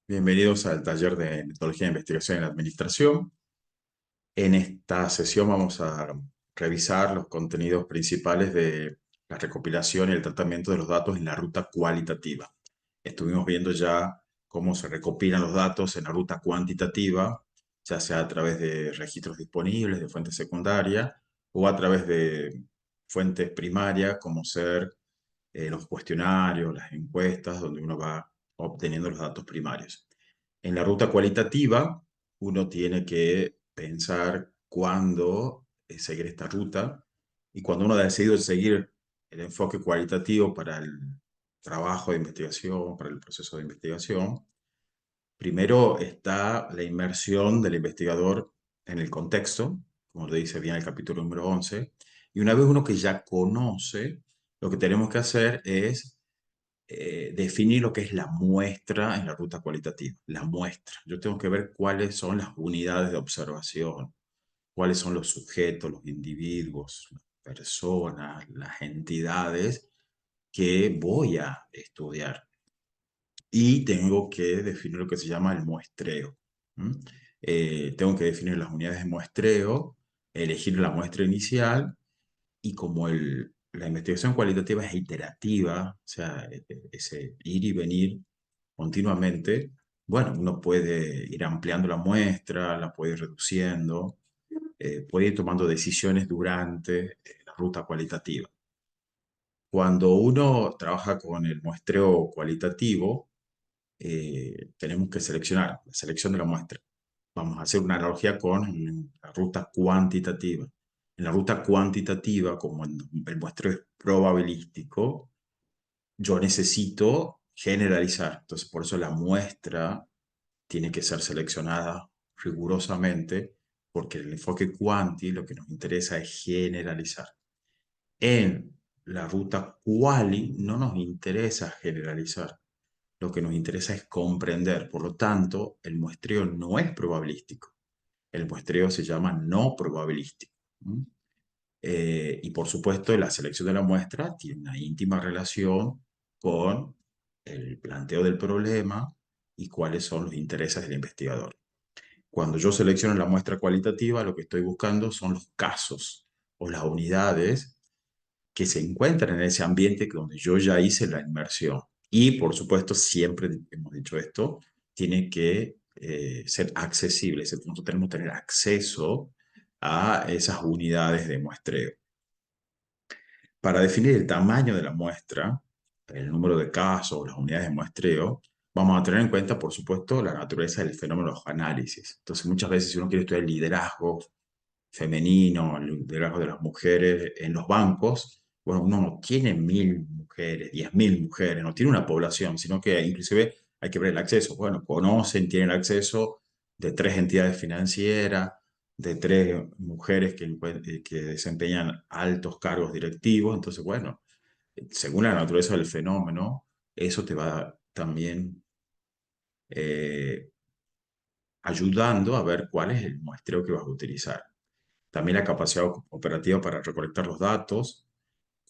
Bienvenidos al taller de Metodología de Investigación en la Administración. En esta sesión vamos a revisar los contenidos principales de la recopilación y el tratamiento de los datos en la ruta cualitativa. Estuvimos viendo ya cómo se recopilan los datos en la ruta cuantitativa, ya sea a través de registros disponibles, de fuentes secundarias, o a través de fuentes primarias, como ser los cuestionarios, las encuestas, donde uno va obteniendo los datos primarios. En la ruta cualitativa, uno tiene que pensar cuándo seguir esta ruta, y cuando uno ha decidido seguir el enfoque cualitativo para el trabajo de investigación, para el proceso de investigación, primero está la inmersión del investigador en el contexto, como lo dice bien el capítulo número 11, y una vez uno que ya conoce, lo que tenemos que hacer es definir lo que es la muestra en la ruta cualitativa. La muestra. Yo tengo que ver cuáles son las unidades de observación, cuáles son los sujetos, los individuos, las personas, las entidades que voy a estudiar. Y tengo que definir lo que se llama el muestreo. ¿Mm? Tengo que definir las unidades de muestreo, elegir la muestra inicial, y como la investigación cualitativa es iterativa, o sea, ese ir y venir continuamente, bueno, uno puede ir ampliando la muestra, la puede ir reduciendo, puede ir tomando decisiones durante la ruta cualitativa. Cuando uno trabaja con el muestreo cualitativo, tenemos que seleccionar la selección de la muestra. Vamos a hacer una analogía con la ruta cuantitativa. En la ruta cuantitativa, como el muestreo es probabilístico, yo necesito generalizar. Entonces, por eso la muestra tiene que ser seleccionada rigurosamente, porque el enfoque cuanti lo que nos interesa es generalizar. En la ruta quali no nos interesa generalizar, lo que nos interesa es comprender. Por lo tanto, el muestreo no es probabilístico. El muestreo se llama no probabilístico. ¿Mm? Y por supuesto, la selección de la muestra tiene una íntima relación con el planteo del problema y cuáles son los intereses del investigador. Cuando yo selecciono la muestra cualitativa, lo que estoy buscando son los casos o las unidades que se encuentran en ese ambiente donde yo ya hice la inmersión. Y por supuesto, siempre hemos dicho esto, tiene que ser accesible, nosotros tenemos que tener acceso a esas unidades de muestreo. Para definir el tamaño de la muestra, el número de casos, las unidades de muestreo, vamos a tener en cuenta, por supuesto, la naturaleza del fenómeno de los análisis. Entonces, muchas veces, si uno quiere estudiar el liderazgo femenino, el liderazgo de las mujeres en los bancos, bueno, uno no tiene 1.000 mujeres, 10.000 mujeres, no tiene una población, sino que inclusive hay que ver el acceso. Bueno, conocen, tienen acceso de 3 entidades financieras, de 3 mujeres que desempeñan altos cargos directivos. Entonces, bueno, según la naturaleza del fenómeno, eso te va también eh, ayudando a ver cuál es el muestreo que vas a utilizar. También la capacidad operativa para recolectar los datos,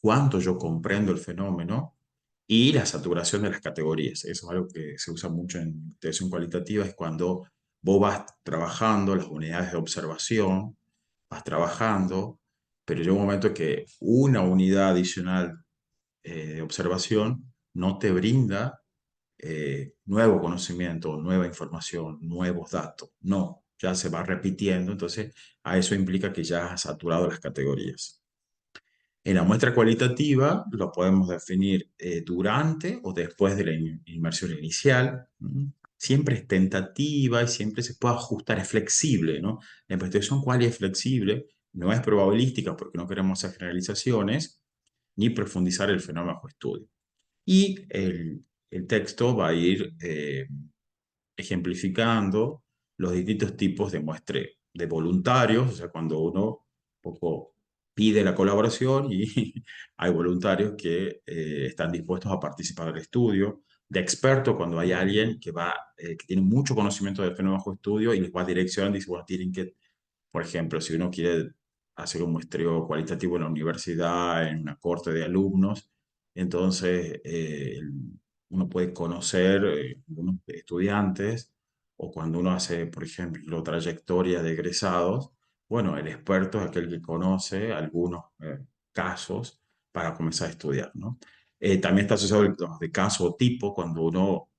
cuánto yo comprendo el fenómeno y la saturación de las categorías. Eso es algo que se usa mucho en investigación cualitativa, es cuando vos vas trabajando las unidades de observación, vas trabajando, pero llega un momento que una unidad adicional de observación no te brinda nuevo conocimiento, nueva información, nuevos datos. No, ya se va repitiendo, entonces a eso implica que ya has saturado las categorías. En la muestra cualitativa lo podemos definir durante o después de la inmersión inicial. Siempre es tentativa y siempre se puede ajustar, es flexible, ¿no? La investigación cual es flexible, no es probabilística porque no queremos hacer generalizaciones ni profundizar el fenómeno bajo estudio. Y el texto va a ir ejemplificando los distintos tipos de muestreo, de voluntarios, o sea, cuando uno un poco pide la colaboración y hay voluntarios que están dispuestos a participar del estudio, de expertos, cuando hay alguien que tiene mucho conocimiento del fenómeno bajo estudio y les va direccionando y dice, bueno, tienen que, por ejemplo, si uno quiere hacer un muestreo cualitativo en la universidad, en una corte de alumnos, entonces uno puede conocer unos estudiantes o cuando uno hace, por ejemplo, trayectoria de egresados, bueno, el experto es aquel que conoce algunos casos para comenzar a estudiar, ¿no? También está asociado los de caso o tipo cuando uno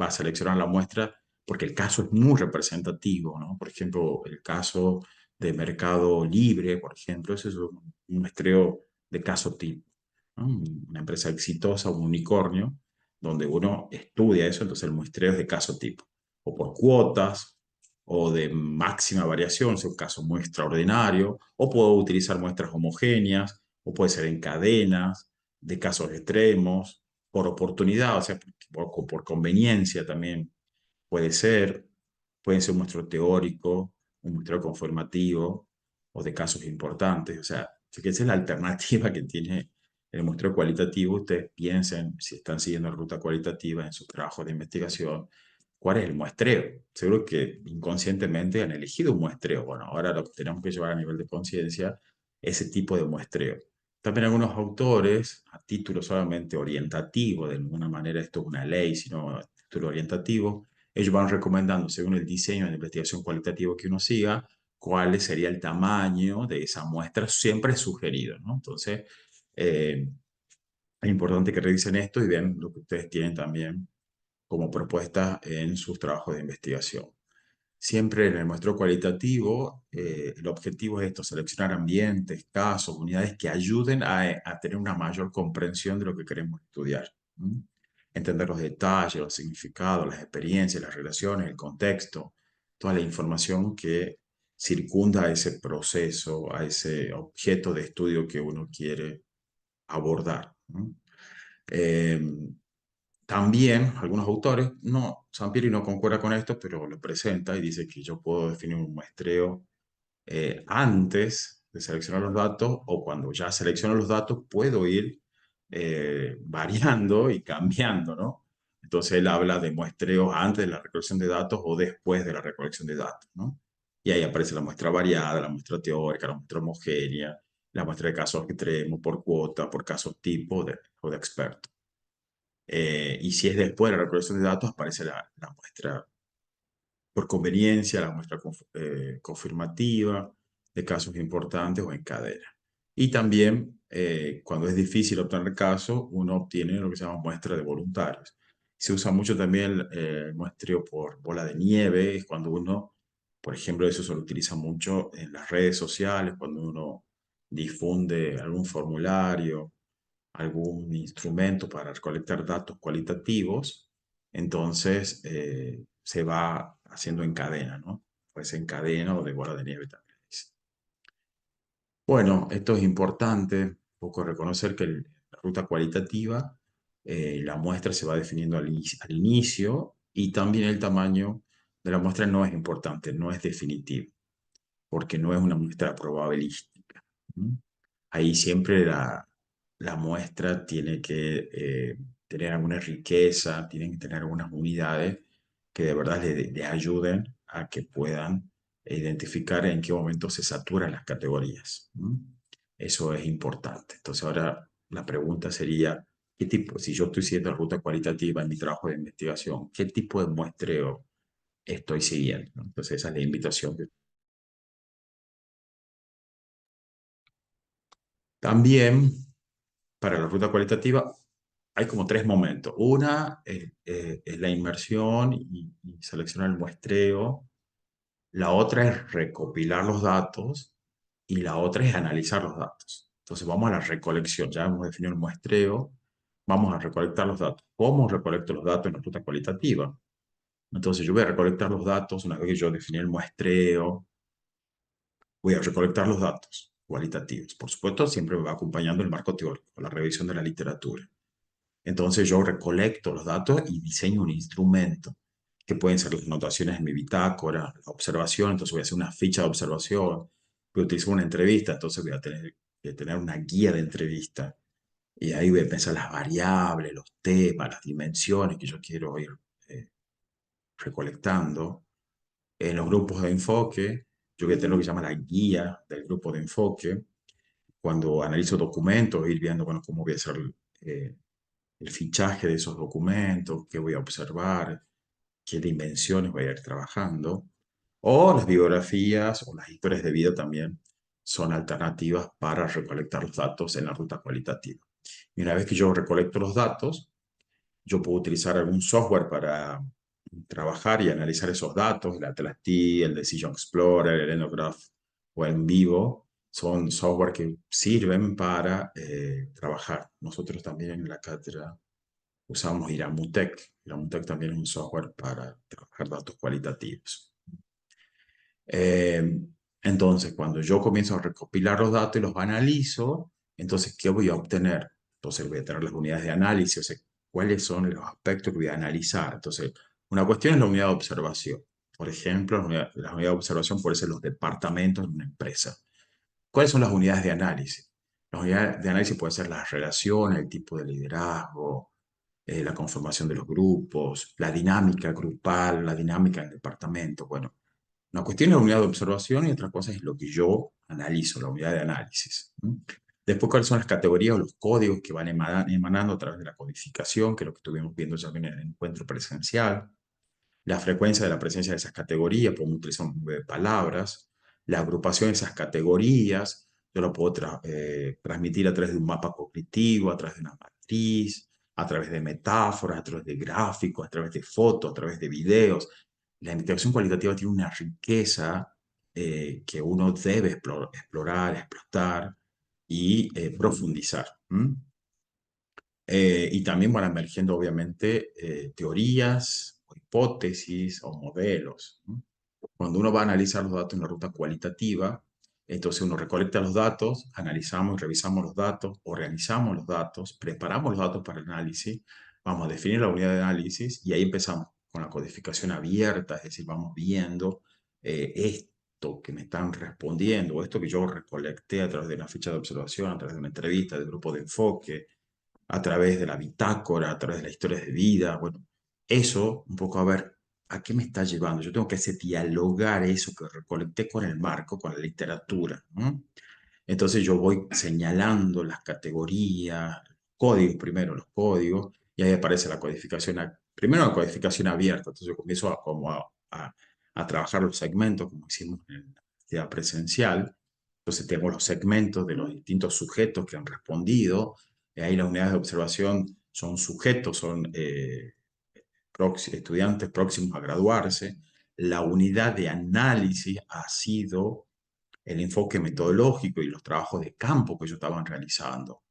va a seleccionar la muestra porque el caso es muy representativo, ¿no? Por ejemplo, el caso de Mercado Libre, por ejemplo, ese es un muestreo de caso tipo, ¿no? Una empresa exitosa, un unicornio, donde uno estudia eso, entonces el muestreo es de caso tipo, o por cuotas, o de máxima variación, si es un caso muy extraordinario, o puedo utilizar muestras homogéneas, o puede ser en cadenas, de casos extremos, por oportunidad, o sea, por conveniencia también puede ser, puede ser un muestreo teórico, un muestreo conformativo o de casos importantes. O sea, que esa es la alternativa que tiene el muestreo cualitativo. Ustedes piensen, si están siguiendo la ruta cualitativa en sus trabajos de investigación, ¿cuál es el muestreo? Seguro que inconscientemente han elegido un muestreo. Bueno, ahora lo que tenemos que llevar a nivel de conciencia, ese tipo de muestreo. También algunos autores, a título solamente orientativo, de ninguna manera esto es una ley, sino a título orientativo, ellos van recomendando, según el diseño de investigación cualitativa que uno siga, cuál sería el tamaño de esa muestra, siempre sugerido, ¿no? Entonces, es importante que revisen esto y vean lo que ustedes tienen también como propuesta en sus trabajos de investigación. Siempre en el muestreo cualitativo, el objetivo es esto, seleccionar ambientes, casos, unidades que ayuden a tener una mayor comprensión de lo que queremos estudiar. ¿Mm? Entender los detalles, los significados, las experiencias, las relaciones, el contexto, toda la información que circunda a ese proceso, a ese objeto de estudio que uno quiere abordar. ¿No? Eh, También algunos autores, no, Sampieri no concuerda con esto, pero lo presenta y dice que yo puedo definir un muestreo antes de seleccionar los datos o cuando ya selecciono los datos puedo ir variando y cambiando, ¿no? Entonces él habla de muestreos antes de la recolección de datos o después de la recolección de datos, ¿no? Y ahí aparece la muestra variada, la muestra teórica, la muestra homogénea, la muestra de casos extremos, por cuota, por casos tipo o de experto. Y si es después de la recolección de datos, aparece la muestra por conveniencia, la muestra confirmativa de casos importantes o en cadena. Y también, cuando es difícil obtener casos, uno obtiene lo que se llama muestra de voluntarios. Se usa mucho también el muestreo por bola de nieve, es cuando uno, por ejemplo, eso se lo utiliza mucho en las redes sociales, cuando uno difunde algún formulario, algún instrumento para recolectar datos cualitativos, entonces se va haciendo en cadena, ¿no? Pues en cadena o de bola de nieve también. Bueno, esto es importante, un poco reconocer que la ruta cualitativa, la muestra se va definiendo al inicio y también el tamaño de la muestra no es importante, no es definitivo, porque no es una muestra probabilística. ¿Mm? Ahí siempre la muestra tiene que tener alguna riqueza, tienen que tener algunas unidades que de verdad le ayuden a que puedan identificar en qué momento se saturan las categorías. ¿Mm? Eso es importante. Entonces ahora la pregunta sería, ¿qué tipo, si yo estoy siguiendo la ruta cualitativa en mi trabajo de investigación, qué tipo de muestreo estoy siguiendo? ¿No? Entonces esa es la invitación que también para la ruta cualitativa hay como tres momentos. Una es la inmersión y seleccionar el muestreo. La otra es recopilar los datos y la otra es analizar los datos. Entonces vamos a la recolección. Ya hemos definido el muestreo. Vamos a recolectar los datos. ¿Cómo recolecto los datos en la ruta cualitativa? Entonces yo voy a recolectar los datos una vez que yo definí el muestreo. Voy a recolectar los datos cualitativos. Por supuesto, siempre me va acompañando el marco teórico, la revisión de la literatura. Entonces yo recolecto los datos y diseño un instrumento, que pueden ser las anotaciones en mi bitácora, la observación, entonces voy a hacer una ficha de observación, voy a utilizar una entrevista, entonces voy a tener que tener una guía de entrevista. Y ahí voy a pensar las variables, los temas, las dimensiones que yo quiero ir eh, recolectando. En los grupos de enfoque, yo voy a tener lo que se llama la guía del grupo de enfoque. Cuando analizo documentos, ir viendo, bueno, cómo voy a hacer el fichaje de esos documentos, qué voy a observar, qué dimensiones voy a ir trabajando, o las biografías o las historias de vida también son alternativas para recolectar los datos en la ruta cualitativa. Y una vez que yo recolecto los datos, yo puedo utilizar algún software para trabajar y analizar esos datos, el Atlas T, el Decision Explorer, el Ethnograph o el Vivo, son software que sirven para trabajar. Nosotros también en la cátedra usamos Iramutec. Iramutec también es un software para trabajar datos cualitativos. Eh, entonces, cuando yo comienzo a recopilar los datos y los analizo, entonces, ¿qué voy a obtener? Entonces, voy a tener las unidades de análisis, o sea, cuáles son los aspectos que voy a analizar. Entonces, una cuestión es la unidad de observación. Por ejemplo, las unidades de observación pueden ser los departamentos de una empresa. ¿Cuáles son las unidades de análisis? Las unidades de análisis pueden ser las relaciones, el tipo de liderazgo, la conformación de los grupos, la dinámica grupal, la dinámica del departamento. Bueno, una cuestión es la unidad de observación y otra cosa es lo que yo analizo, la unidad de análisis. Después, ¿cuáles son las categorías o los códigos que van emanando a través de la codificación, que es lo que estuvimos viendo ya en el encuentro presencial? La frecuencia de la presencia de esas categorías, podemos utilizar un número de palabras, la agrupación de esas categorías, yo lo puedo transmitir a través de un mapa cognitivo, a través de una matriz, a través de metáforas, a través de gráficos, a través de fotos, a través de videos. La investigación cualitativa tiene una riqueza que uno debe explorar, explotar y profundizar. Y también van emergiendo, obviamente, teorías, o hipótesis o modelos, ¿no? Cuando uno va a analizar los datos en la ruta cualitativa, entonces uno recolecta los datos, analizamos y revisamos los datos, organizamos los datos, preparamos los datos para el análisis, vamos a definir la unidad de análisis y ahí empezamos con la codificación abierta, es decir, vamos viendo esto que me están respondiendo, o esto que yo recolecté a través de una ficha de observación, a través de una entrevista, de grupo de enfoque, a través de la bitácora, a través de las historias de vida. Bueno, eso, un poco a ver, ¿a qué me está llevando? Yo tengo que hacer dialogar eso que recolecté con el marco, con la literatura, ¿no? Entonces yo voy señalando las categorías, códigos primero, los códigos, y ahí aparece la codificación, primero la codificación abierta, entonces yo comienzo a trabajar los segmentos, como hicimos en la actividad presencial, entonces tengo los segmentos de los distintos sujetos que han respondido, y ahí las unidades de observación son sujetos, son estudiantes próximos a graduarse, la unidad de análisis ha sido el enfoque metodológico y los trabajos de campo que ellos estaban realizando.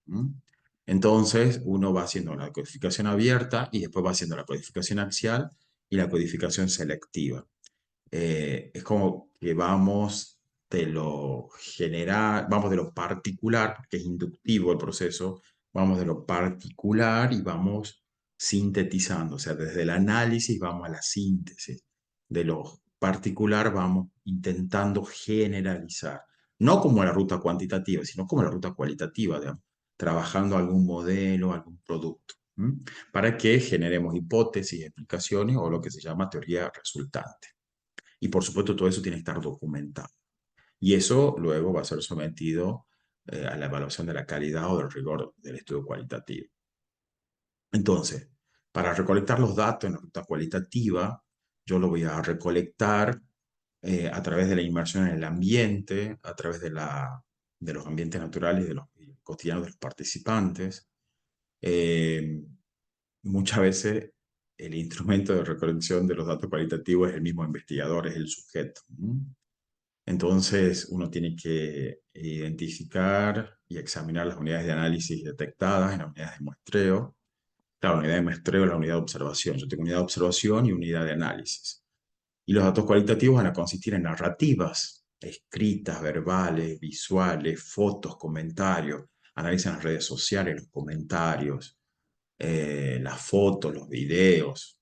Entonces, uno va haciendo la codificación abierta y después va haciendo la codificación axial y la codificación selectiva. Es como que vamos de lo general, vamos de lo particular, porque es inductivo el proceso, vamos de lo particular y vamos sintetizando, o sea, desde el análisis vamos a la síntesis, de lo particular vamos intentando generalizar, no como la ruta cuantitativa, sino como la ruta cualitativa, digamos, trabajando algún modelo, algún producto, para que generemos hipótesis, explicaciones o lo que se llama teoría resultante. Y por supuesto todo eso tiene que estar documentado. Y eso luego va a ser sometido a la evaluación de la calidad o del rigor del estudio cualitativo. Entonces, para recolectar los datos en la ruta cualitativa, yo lo voy a recolectar a través de la inmersión en el ambiente, a través de los ambientes naturales y de los cotidianos de los participantes. Eh, Muchas veces el instrumento de recolección de los datos cualitativos es el mismo investigador, es el sujeto. Entonces, uno tiene que identificar y examinar las unidades de análisis detectadas en las unidades de muestreo. La unidad de muestreo es la unidad de observación. Yo tengo unidad de observación y unidad de análisis. Y los datos cualitativos van a consistir en narrativas, escritas, verbales, visuales, fotos, comentarios. Analizan las redes sociales, los comentarios, las fotos, los videos,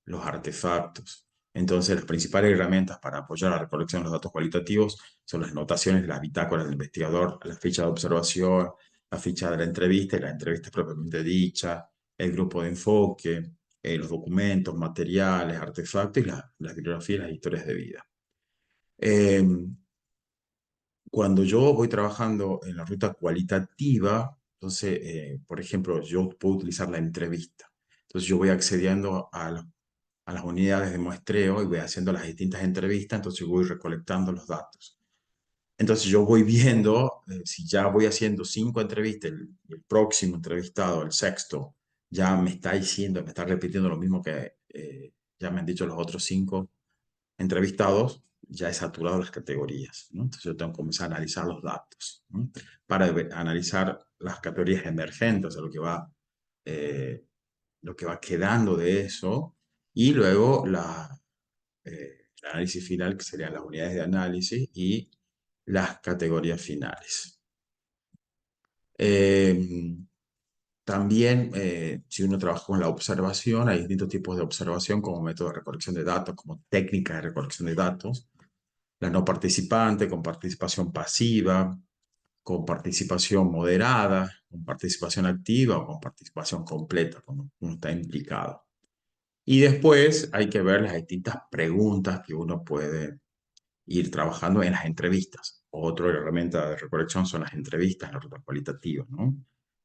los artefactos. Entonces, las principales herramientas para apoyar la recolección de los datos cualitativos son las notaciones de las bitácoras del investigador, la ficha de observación, la ficha de la entrevista y la entrevista propiamente dicha, el grupo de enfoque, los documentos, materiales, artefactos y las bibliografías y las historias de vida. Cuando yo voy trabajando en la ruta cualitativa, Entonces, por ejemplo, yo puedo utilizar la entrevista. Entonces, yo voy accediendo a las unidades de muestreo y voy haciendo las distintas entrevistas, entonces yo voy recolectando los datos. Entonces yo voy viendo si ya voy haciendo 5 entrevistas, el próximo entrevistado, el sexto, ya me está diciendo, me está repitiendo lo mismo que ya me han dicho los otros 5 entrevistados, ya he saturado las categorías, ¿no? Entonces yo tengo que comenzar a analizar los datos, ¿no? Para analizar las categorías emergentes, o sea, lo que va quedando de eso, y luego el análisis final, que serían las unidades de análisis y las categorías finales. Eh, También, si uno trabaja con la observación, hay distintos tipos de observación como método de recolección de datos, como técnica de recolección de datos. La no participante, con participación pasiva, con participación moderada, con participación activa o con participación completa, cuando uno está implicado. Y después hay que ver las distintas preguntas que uno puede ir trabajando en las entrevistas. Otra herramienta de recolección son las entrevistas, las rutas cualitativas, ¿no?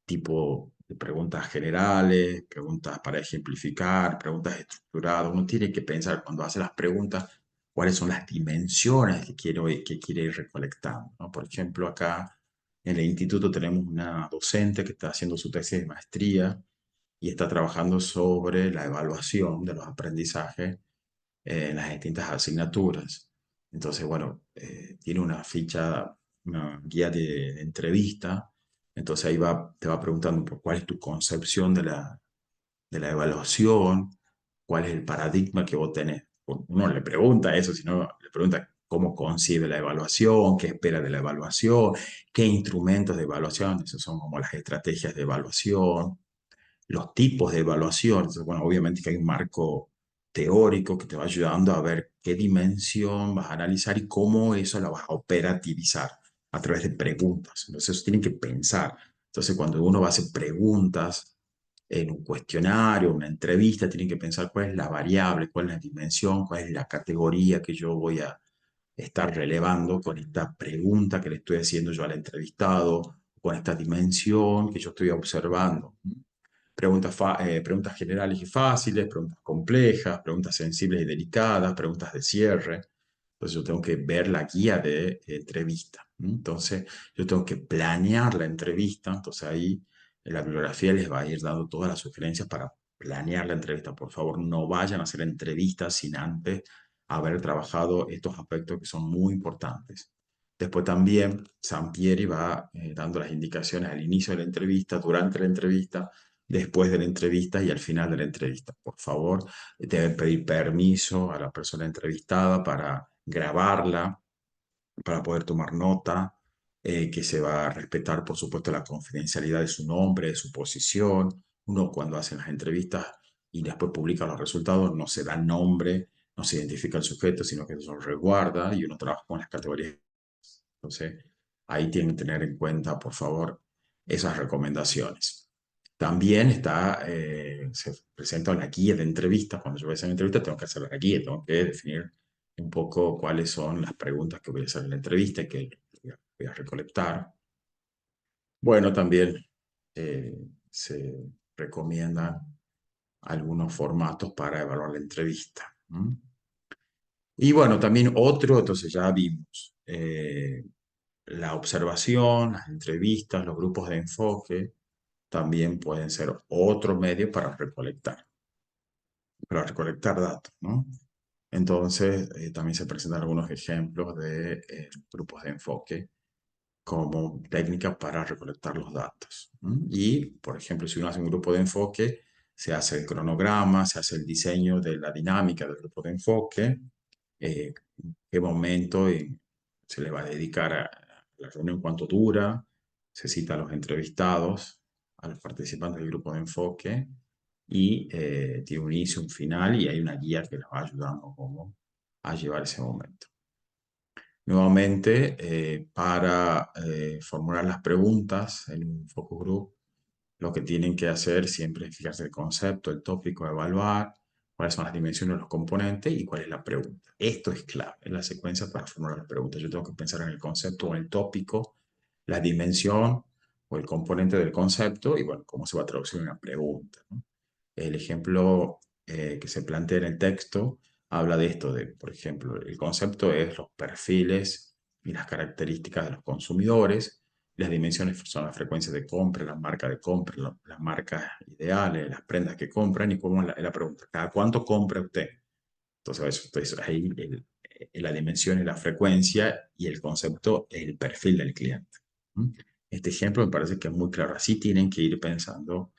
Tipo de preguntas generales, preguntas para ejemplificar, preguntas estructuradas. Uno tiene que pensar cuando hace las preguntas cuáles son las dimensiones que quiere ir recolectando, ¿no? Por ejemplo, acá en el instituto tenemos una docente que está haciendo su tesis de maestría y está trabajando sobre la evaluación de los aprendizajes en las distintas asignaturas. Entonces, bueno, tiene una ficha, una guía de entrevista. Entonces ahí te va preguntando por cuál es tu concepción de la evaluación, cuál es el paradigma que vos tenés. Uno le pregunta eso, sino le pregunta cómo concibe la evaluación, qué espera de la evaluación, qué instrumentos de evaluación, esas son como las estrategias de evaluación, los tipos de evaluación. Entonces, bueno, obviamente que hay un marco teórico que te va ayudando a ver qué dimensión vas a analizar y cómo eso la vas a operativizar a través de preguntas. Entonces, eso tienen que pensar. Entonces, cuando uno va a hacer preguntas en un cuestionario, una entrevista, tienen que pensar cuál es la variable, cuál es la dimensión, cuál es la categoría que yo voy a estar relevando con esta pregunta que le estoy haciendo yo al entrevistado, con esta dimensión que yo estoy observando. Preguntas generales y fáciles, preguntas complejas, preguntas sensibles y delicadas, preguntas de cierre. Entonces yo tengo que ver la guía de entrevista. Entonces yo tengo que planear la entrevista. Entonces ahí en la bibliografía les va a ir dando todas las sugerencias para planear la entrevista. Por favor, no vayan a hacer entrevistas sin antes haber trabajado estos aspectos que son muy importantes. Después también Sampieri va dando las indicaciones al inicio de la entrevista, durante la entrevista, después de la entrevista y al final de la entrevista. Por favor, deben pedir permiso a la persona entrevistada para grabarla, para poder tomar nota, que se va a respetar, por supuesto, la confidencialidad de su nombre, de su posición. Uno cuando hace las entrevistas y después publica los resultados, no se da nombre, no se identifica el sujeto, sino que eso lo resguarda y uno trabaja con las categorías. Entonces, ahí tienen que tener en cuenta, por favor, esas recomendaciones. También se presenta la guía de entrevistas. Cuando yo voy a hacer una entrevista, tengo que hacer la guía, tengo que definir un poco cuáles son las preguntas que voy a hacer en la entrevista y que voy a recolectar. Bueno, también eh, se recomiendan algunos formatos para evaluar la entrevista. Y bueno, también otro, entonces ya vimos la observación, las entrevistas, los grupos de enfoque, también pueden ser otro medio para recolectar datos, ¿no? Entonces, también se presentan algunos ejemplos de grupos de enfoque como técnica para recolectar los datos. Y, por ejemplo, si uno hace un grupo de enfoque, se hace el cronograma, se hace el diseño de la dinámica del grupo de enfoque, qué momento se le va a dedicar a la reunión, cuánto dura, se cita a los entrevistados, a los participantes del grupo de enfoque y tiene un inicio, un final y hay una guía que les va ayudando cómo a llevar ese momento. Nuevamente, para formular las preguntas en un focus group, lo que tienen que hacer siempre es fijarse el concepto, el tópico a evaluar, cuáles son las dimensiones de los componentes y cuál es la pregunta. Esto es clave en la secuencia para formular las preguntas. Yo tengo que pensar en el concepto o en el tópico, la dimensión o el componente del concepto y, bueno, cómo se va a traducir en una pregunta, ¿no? El ejemplo que se plantea en el texto habla de esto, de, por ejemplo, el concepto es los perfiles y las características de los consumidores, las dimensiones son las frecuencias de compra, las marcas de compra, las marcas ideales, las prendas que compran y cómo es la pregunta, ¿cada cuánto compra usted? Entonces ahí la dimensión es la frecuencia y el concepto es el perfil del cliente. ¿Mm? Este ejemplo me parece que es muy claro. Así tienen que ir pensando,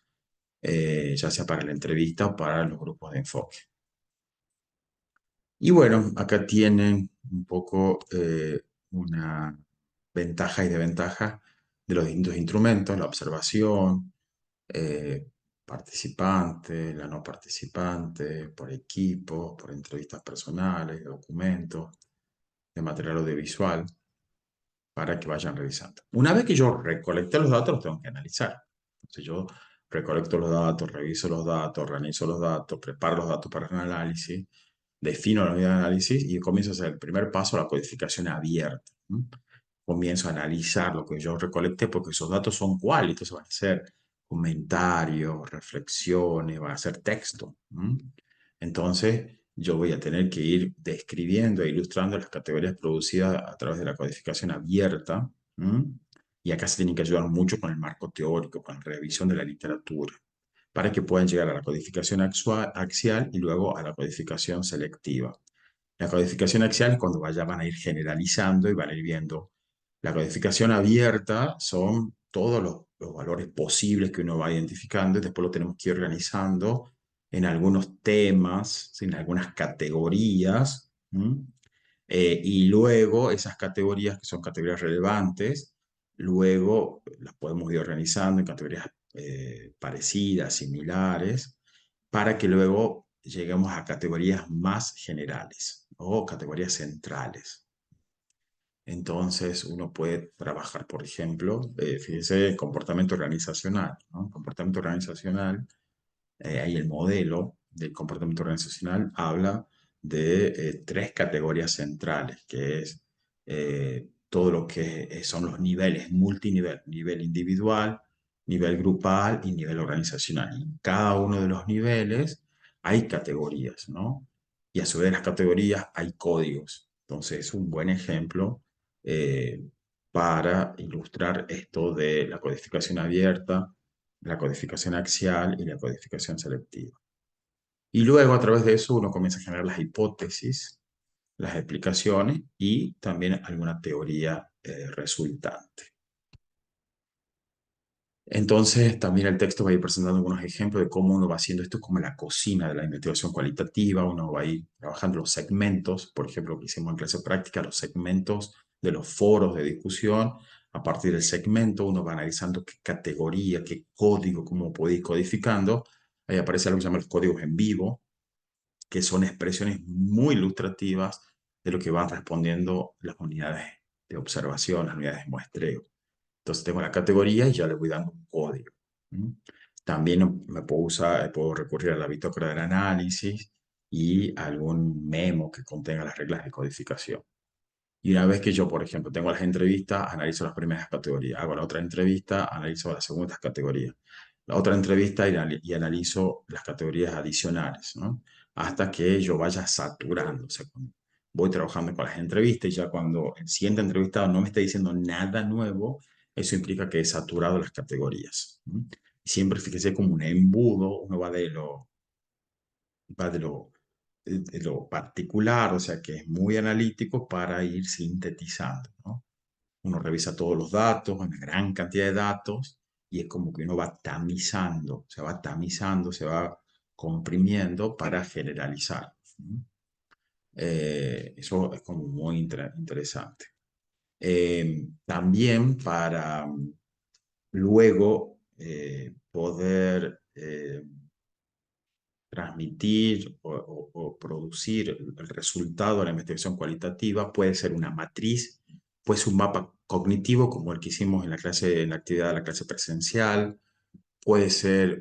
ya sea para la entrevista o para los grupos de enfoque. Y bueno, acá tienen un poco una ventaja y desventaja de los distintos instrumentos, la observación, eh, participante, la no participante, por equipo, por entrevistas personales, documentos, de material audiovisual, para que vayan revisando. Una vez que yo recolecte los datos, los tengo que analizar. Entonces yo recolecto los datos, reviso los datos, organizo los datos, preparo los datos para el análisis, defino la unidad de análisis y comienzo a hacer el primer paso, la codificación abierta. ¿Mm? Comienzo a analizar lo que yo recolecté porque esos datos son cuáles, entonces van a ser comentarios, reflexiones, van a ser texto. ¿Mm? Entonces yo voy a tener que ir describiendo e ilustrando las categorías producidas a través de la codificación abierta. ¿Mm? Y acá se tienen que ayudar mucho con el marco teórico, con la revisión de la literatura para que puedan llegar a la codificación axial y luego a la codificación selectiva. La codificación axial es cuando van a ir generalizando y van a ir viendo. La codificación abierta son todos los valores posibles que uno va identificando y después lo tenemos que ir organizando en algunos temas, en algunas categorías. Y luego esas categorías, que son categorías relevantes, luego las podemos ir organizando en categorías parecidas, similares, para que luego lleguemos a categorías más generales o categorías centrales. Entonces, uno puede trabajar, por ejemplo, fíjese, comportamiento organizacional, ¿no? Comportamiento organizacional, ahí el modelo del comportamiento organizacional habla de tres categorías centrales, que es todo lo que son los niveles, multinivel, nivel individual, nivel grupal y nivel organizacional. Y en cada uno de los niveles hay categorías, ¿no? Y a su vez las categorías hay códigos. Entonces, es un buen ejemplo eh, para ilustrar esto de la codificación abierta, la codificación axial y la codificación selectiva. Y luego a través de eso uno comienza a generar las hipótesis, las explicaciones y también alguna teoría resultante. Entonces, también el texto va a ir presentando algunos ejemplos de cómo uno va haciendo esto como la cocina de la investigación cualitativa, uno va a ir trabajando los segmentos, por ejemplo, lo que hicimos en clase práctica, los segmentos de los foros de discusión. A partir del segmento uno va analizando qué categoría, qué código, cómo puede ir codificando. Ahí aparece algo que se llama los códigos en vivo, que son expresiones muy ilustrativas de lo que van respondiendo las unidades de observación, las unidades de muestreo. Entonces tengo la categoría y ya le voy dando un código. ¿Mm? También me puedo usar, puedo recurrir a la bitácora del análisis y algún memo que contenga las reglas de codificación. Y una vez que yo, por ejemplo, tengo las entrevistas, analizo las primeras categorías. Hago la otra entrevista, analizo las segundas categorías. La otra entrevista y analizo las categorías adicionales, ¿no? Hasta que yo vaya saturando. O sea, voy trabajando con las entrevistas y ya cuando el siguiente entrevistado no me está diciendo nada nuevo, eso implica que he saturado las categorías. ¿No? Y siempre fíjese como un embudo, uno va de lo particular, o sea que es muy analítico para ir sintetizando, ¿no? Uno revisa todos los datos, una gran cantidad de datos, y es como que uno va tamizando, se va comprimiendo para generalizar. ¿No? Eso es como muy interesante. También para luego poder transmitir o producir el resultado de la investigación cualitativa puede ser una matriz, puede ser un mapa cognitivo como el que hicimos en la clase, en la actividad de la clase presencial, puede ser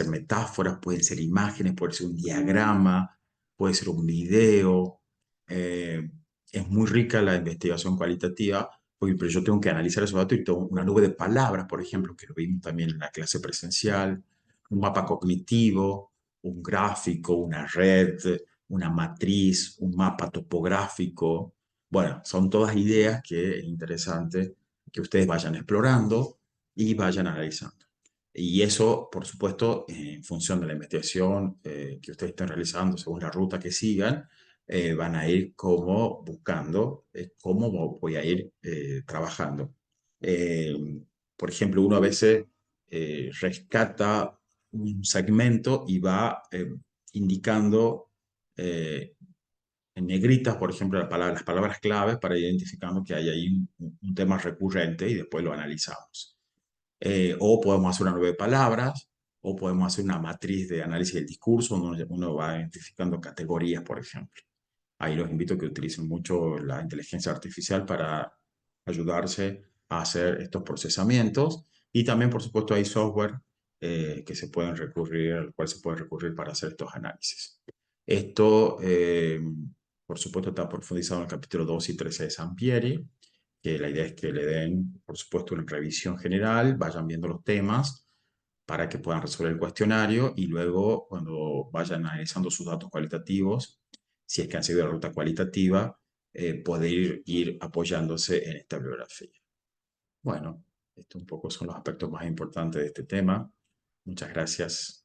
metáforas, pueden ser imágenes, puede ser un diagrama, puede ser un video. Es muy rica la investigación cualitativa, oye, pero yo tengo que analizar esos datos y tengo una nube de palabras, por ejemplo, que lo vimos también en la clase presencial, un mapa cognitivo, un gráfico, una red, una matriz, un mapa topográfico. Bueno, son todas ideas que es interesante que ustedes vayan explorando y vayan analizando. Y eso, por supuesto, en función de la investigación que ustedes estén realizando, según la ruta que sigan, van a ir como buscando cómo voy a ir trabajando. Eh, por ejemplo, uno a veces rescata un segmento y va indicando en negritas, por ejemplo, las palabras claves para identificando que hay ahí un tema recurrente y después lo analizamos. O podemos hacer una nube de palabras, o podemos hacer una matriz de análisis del discurso, donde uno va identificando categorías, por ejemplo. Ahí los invito a que utilicen mucho la inteligencia artificial para ayudarse a hacer estos procesamientos. Y también, por supuesto, hay software que se pueden recurrir, al cual se puede recurrir para hacer estos análisis. Esto, por supuesto, está profundizado en el capítulo 2 y 13 de Sampieri, que la idea es que le den, por supuesto, una revisión general, vayan viendo los temas para que puedan resolver el cuestionario y luego, cuando vayan analizando sus datos cualitativos, si es que han seguido la ruta cualitativa, poder ir apoyándose en esta bibliografía. Bueno, estos un poco son los aspectos más importantes de este tema. Muchas gracias.